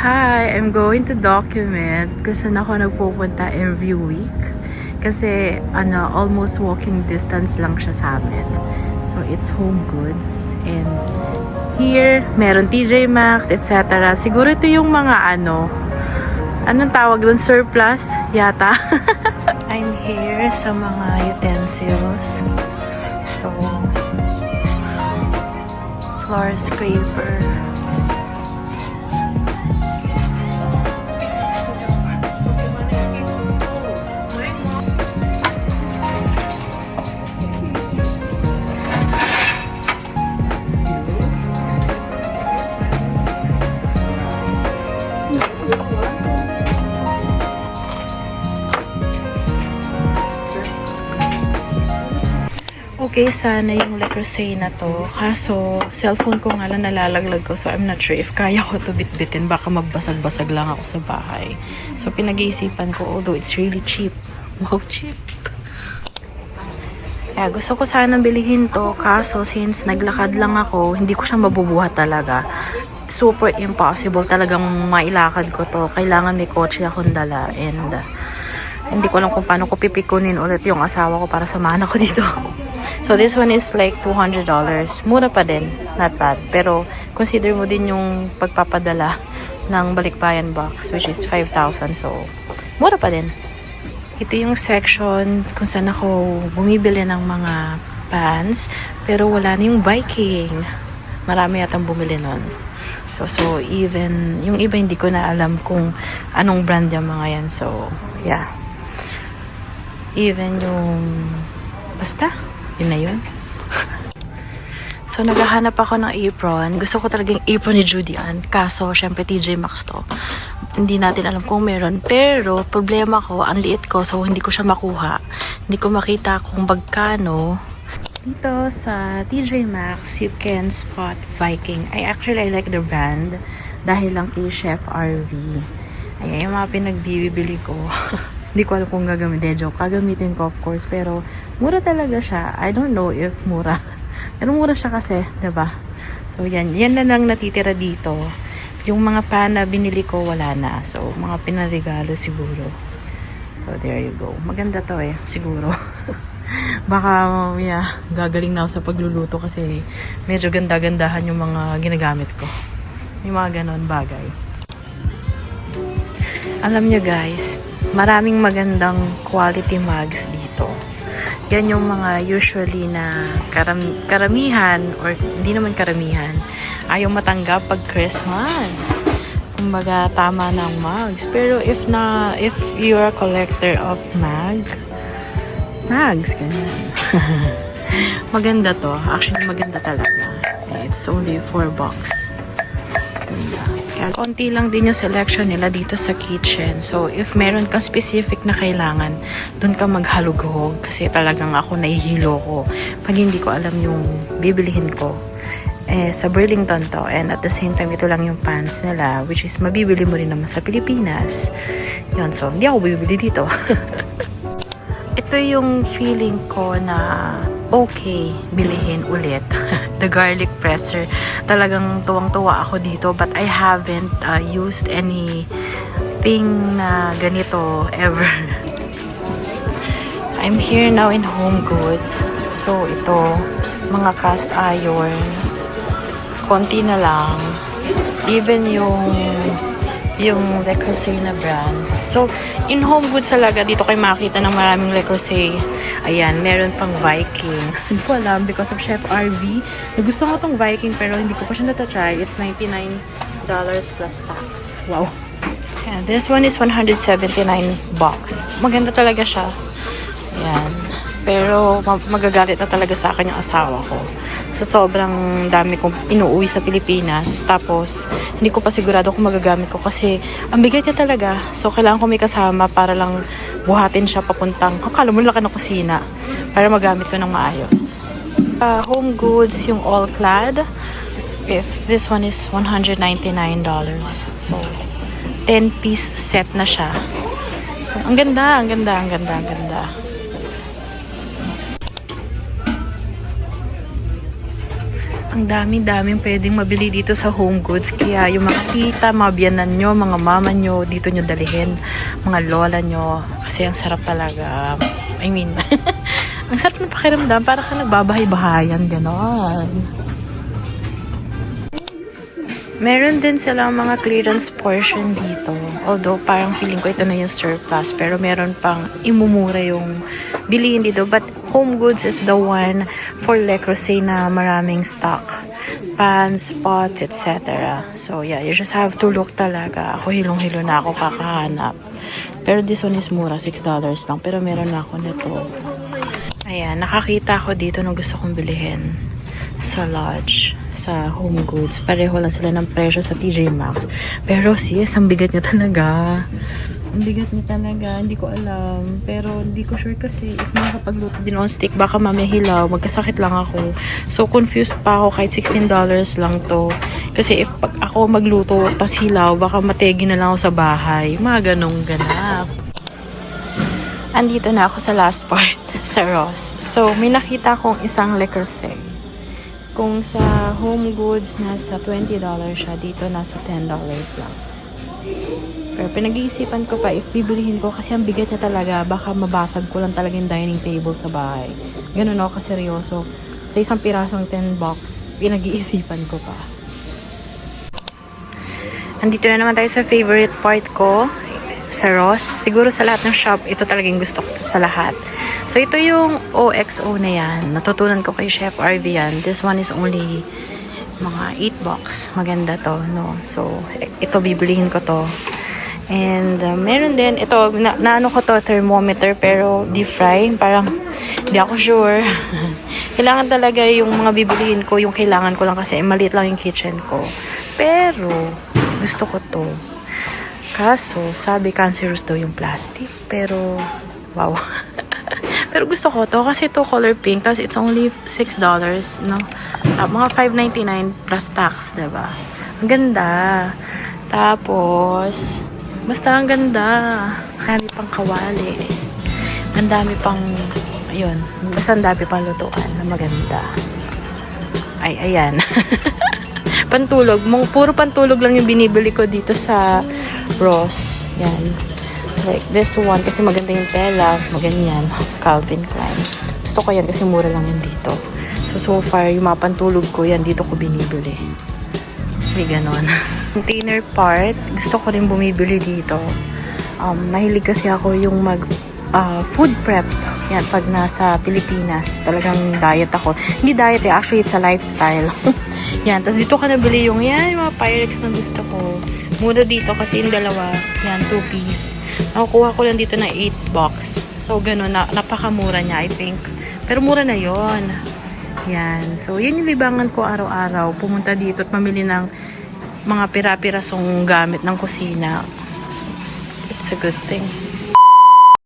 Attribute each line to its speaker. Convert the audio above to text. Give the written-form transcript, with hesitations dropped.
Speaker 1: Hi! I'm going to document kung saan ako nagpupunta every week. Kasi, almost walking distance lang siya sa amin. So, it's Home Goods. And here, meron TJ Maxx, etc. Siguro ito yung mga anong tawag doon? Surplus? Yata. I'm here sa mga utensils. So, floor scraper. Okay, sana yung Le Creuset na to. Kaso, cellphone ko nga lang nalalaglag ko. So, I'm not sure if kaya ko to bitbitin. Baka magbasag-basag lang ako sa bahay. So, pinag-iisipan ko, although it's really cheap. Wow, cheap. Kaya gusto ko sanang bilihin to. Kaso, since naglakad lang ako, hindi ko siya mabubuhat talaga. Super impossible talagang mailakad ko to. Kailangan may kotse akong dala. And, hindi ko alam kung paano ko pipikunin ulit yung asawa ko para samahan ako dito. So, this one is like $200. Mura pa din. Not bad. Pero, consider mo din yung pagpapadala ng balikbayan box, which is 5,000. So, mura pa din. Ito yung section kung saan ako bumibili ng mga pants. Pero, wala na yung Viking. Marami yatang bumili nun. So, even, yung iba hindi ko na alam kung anong brand yung mga yan. So, yeah. Even yung, basta, yun na yun. So, naghahanap ako ng apron. Gusto ko talagang apron ni Judy Ann. Kaso, syempre, TJ Maxx to. Hindi natin alam kung meron. Pero, problema ko, ang liit ko. So, hindi ko siya makuha. Hindi ko makita kung magkano. Dito sa TJ Maxx, you can spot Viking. I like the brand. Dahil lang kay Chef RV. Ayan, yung mga pinagbibili ko. Hindi ko alam kung gagamitin. Joke, gagamitin ko of course. Pero, mura talaga siya. I don't know if mura. Pero mura siya kasi, diba? So, yan. Yan na lang natitira dito. Yung mga pan na binili ko, wala na. So, mga pinaregalo siguro. So, there you go. Maganda to siguro. Baka, yeah, gagaling na ako sa pagluluto kasi medyo ganda-gandahan yung mga ginagamit ko. Yung mga ganon bagay. Alam nyo guys, maraming magandang quality mugs dito. Yan yung mga usually na karamihan or hindi naman karamihan ayaw matanggap pag Christmas. Kumbaga tama ng mugs. Pero if you're a collector of mugs, ganyan. Maganda to. Actually maganda talaga. It's only $4. Konti lang din yung selection nila dito sa kitchen. So, if meron kang specific na kailangan, dun ka maghalughog. Kasi talagang ako nahihilo ko pag hindi ko alam yung bibilihin ko. Sa Burlington to. And at the same time, ito lang yung pants nila. Which is, mabibili mo rin naman sa Pilipinas. Yun, so, hindi ako bibili dito. Ito yung feeling ko na okay, bilihin ulit. The garlic presser. Talagang tuwang-tuwa ako dito. But I haven't used anything na ganito ever. I'm here now in Home Goods. So, ito, mga cast iron. Konti na lang. Even yung Le Creuset na brand. So, in Home Goods talaga, dito kayo makakita ng maraming Le Creuset. Ayan, meron pang Viking. Hindi ko alam because of Chef RV. Gusto ko tong Viking pero hindi ko pa siya natatry. It's $99 plus tax. Wow. Ayan, this one is $179. Maganda talaga siya. Ayan. Pero magagalit na talaga sa akin yung asawa ko. Sa sobrang dami kong inuuwi sa Pilipinas. Tapos, hindi ko pa sigurado kung magagamit ko kasi ang bigat niya talaga. So, kailangan ko may kasama para lang buhatin siya papuntang, akala mo laki ng kusina para magamit ko ng maayos. Home Goods, yung all-clad. This one is $199. So, 10-piece set na siya. So, ang ganda. Ang daming pwedeng mabili dito sa Home Goods. Kaya yung mga tita, mga biyanan nyo, mga mama nyo, dito nyo dalhin. Mga lola nyo. Kasi ang sarap talaga. I mean, ang sarap ng pakiramdam. Para ka nagbabahay-bahayan. Ganon. Meron din silang mga clearance portion dito. Although parang feeling ko ito na yung surplus. Pero meron pang imumura yung bilihin dito. But Home Goods is the one for Le Creuset na maraming stock. Pans, pots, etc. So yeah, you just have to look talaga. Ako hilong-hilo na ako kakahanap. Pero this one is mura, $6 lang. Pero meron na ako nito. Ayan, nakakita ako dito na gusto kong bilihin. Sa Lodge, sa Home Goods. Pareho lang sila ng presyo sa TJ Maxx. Pero sis, ang bigat niya talaga. Ang bigat niya talaga. Hindi ko alam. Pero hindi ko sure kasi if makakapagluto din on stick, baka mamaya hilaw. Magkasakit lang ako. So, confused pa ako kahit $16 lang to. Kasi if pag ako magluto tas hilaw, baka mategi na lang ako sa bahay. Mga ganong ganap. Andito na ako sa last part, sa Ross. So, may nakita akong isang Le Creuset. Kung sa Home Goods, nasa $20 siya. Dito, nasa $10 lang. Pero pinag-iisipan ko pa if bibilihin ko kasi ang bigat niya talaga. Baka mabasag ko lang talaga yung dining table sa bahay. Ganun ako kaseryoso. Sa isang pirasong 10 box, pinag-iisipan ko pa. Andito na naman tayo sa favorite part ko. Sa Ross. Siguro sa lahat ng shop, ito talagang gusto ko sa lahat. So, ito yung OXO na yan. Natutunan ko kay Chef RV yan. This one is only mga 8 box. Maganda to, no? So, ito bibilihin ko to. And, meron din, ito, naano ko to, thermometer, pero deep fry. Parang, hindi ako sure. Kailangan talaga yung mga bibilihin ko, yung kailangan ko lang kasi maliit lang yung kitchen ko. Pero, gusto ko to. Kaso, sabi cancerous daw yung plastic. Pero, wow. Pero gusto ko to kasi ito color pink. Tapos it's only $6, no? Mga $5.99 plus tax, diba? Ang ganda. Tapos, basta ang ganda. Marami pang kawali. Ang dami pang, ayun. Basta ang dami pang lutuan na maganda. Ay, ayan. Pantulog. Puro pantulog lang yung binibili ko dito sa Ross. Yan. Like this one. Kasi maganda yung tela. Maganyan. Calvin Klein. Gusto ko yan kasi mura lang yan dito. So far, yung mga pantulog ko yan, dito ko binibili. May ganon. Container part. Gusto ko rin bumibili dito. Mahilig kasi ako yung food prep. Yan, pag nasa Pilipinas. Talagang diet ako. Hindi diet eh. Actually, it's a lifestyle. Yan. Tapos dito ka nabili yung mga Pyrex na gusto ko. Mura dito kasi yung dalawa. Yan, 2-piece. Nakukuha ko lang dito na 8 box. So, ganun. Napakamura niya, I think. Pero mura na yon. Yan. So, yun yung libangan ko araw-araw. Pumunta dito at mamili ng mga pira-pirasong gamit ng kusina. So, it's a good thing.